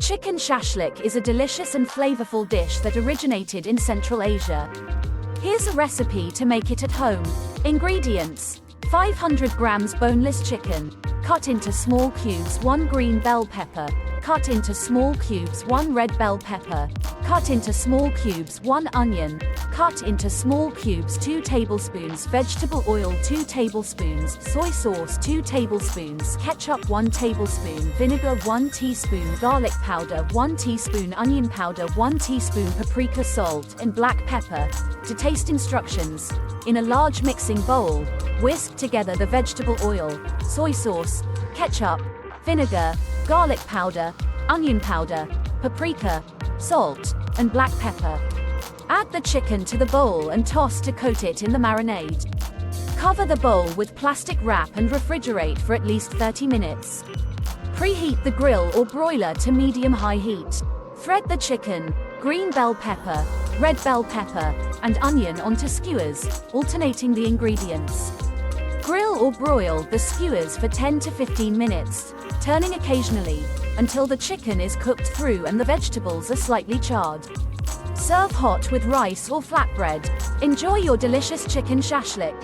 Chicken shashlik is a delicious and flavorful dish that originated in Central Asia. Here's a recipe to make it at home. Ingredients: 500 grams boneless chicken, cut into small cubes, 1 green bell pepper, cut into small cubes, 1 red bell pepper, cut into small cubes, 1 onion, cut into small cubes, 2 tablespoons vegetable oil, 2 tablespoons soy sauce, 2 tablespoons ketchup, 1 tablespoon vinegar, 1 teaspoon garlic powder, 1 teaspoon onion powder, 1 teaspoon paprika, salt and black pepper to taste. Instructions: in a large mixing bowl, whisk together the vegetable oil, soy sauce, ketchup, vinegar, garlic powder, onion powder, paprika, salt, and black pepper. Add the chicken to the bowl and toss to coat it in the marinade. Cover the bowl with plastic wrap and refrigerate for at least 30 minutes. Preheat the grill or broiler to medium-high heat. Thread the chicken, green bell pepper, red bell pepper, and onion onto skewers, alternating the ingredients. Grill or broil the skewers for 10 to 15 minutes, turning occasionally, until the chicken is cooked through and the vegetables are slightly charred. Serve hot with rice or flatbread. Enjoy your delicious chicken shashlik.